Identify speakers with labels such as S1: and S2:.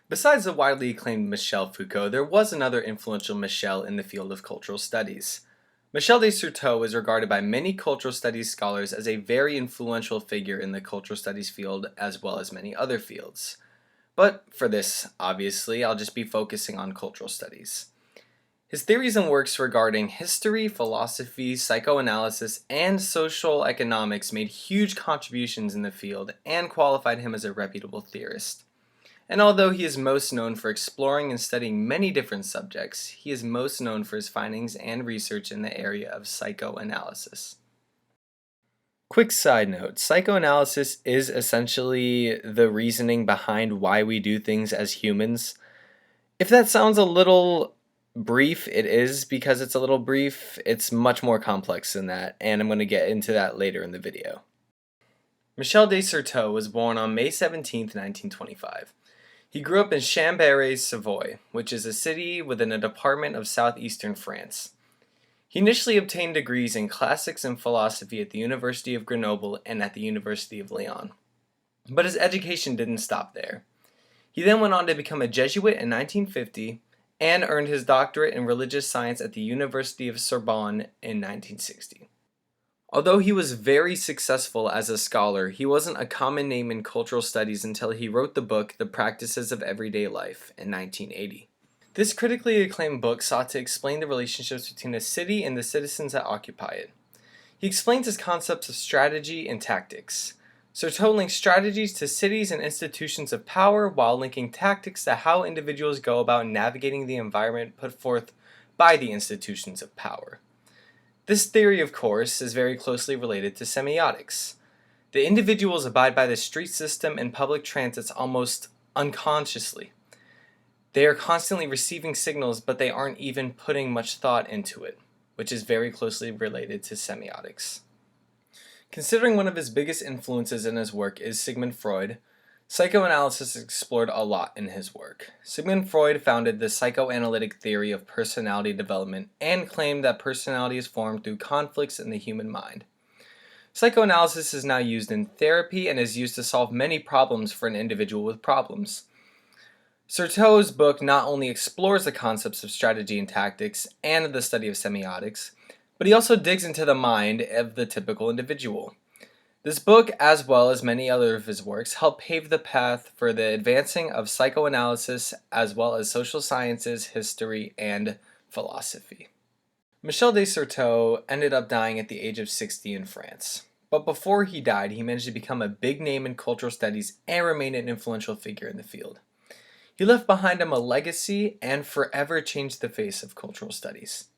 S1: Besides the widely acclaimed Michel Foucault, there was another influential Michel in the field of cultural studies. Michel de Certeau is regarded by many cultural studies scholars as a very influential figure in the cultural studies field as well as many other fields. But for this, obviously, I'll just be focusing on cultural studies. His theories and works regarding history, philosophy, psychoanalysis, and social economics made huge contributions in the field and qualified him as a reputable theorist. And although he is most known for exploring and studying many different subjects, he is most known for his findings and research in the area of psychoanalysis. Quick side note, psychoanalysis is essentially the reasoning behind why we do things as humans. If that sounds a little brief, it is because it's a little brief. It's much more complex than that, and I'm going to get into that later in the video. Michel de Certeau was born on May 17, 1925. He grew up in Chambéry, Savoy, which is a city within a department of southeastern France. He initially obtained degrees in classics and philosophy at the University of Grenoble and at the University of Lyon. But his education didn't stop there. He then went on to become a Jesuit in 1950 and earned his doctorate in religious science at the University of Sorbonne in 1960. Although he was very successful as a scholar, he wasn't a common name in cultural studies until he wrote the book The Practices of Everyday Life in 1980. This critically acclaimed book sought to explain the relationships between a city and the citizens that occupy it. He explains his concepts of strategy and tactics. Certeau links strategies to cities and institutions of power while linking tactics to how individuals go about navigating the environment put forth by the institutions of power. This theory, of course, is very closely related to semiotics. The individuals abide by the street system and public transits almost unconsciously. They are constantly receiving signals, but they aren't even putting much thought into it, which is very closely related to semiotics. Considering one of his biggest influences in his work is Sigmund Freud, psychoanalysis is explored a lot in his work. Sigmund Freud founded the psychoanalytic theory of personality development and claimed that personality is formed through conflicts in the human mind. Psychoanalysis is now used in therapy and is used to solve many problems for an individual with problems. Certeau's book not only explores the concepts of strategy and tactics and the study of semiotics, but he also digs into the mind of the typical individual. This book, as well as many other of his works, help pave the path for the advancing of psychoanalysis as well as social sciences, history, and philosophy. Michel de Certeau ended up dying at the age of 60 in France. But before he died, he managed to become a big name in cultural studies and remain an influential figure in the field. He left behind him a legacy and forever changed the face of cultural studies.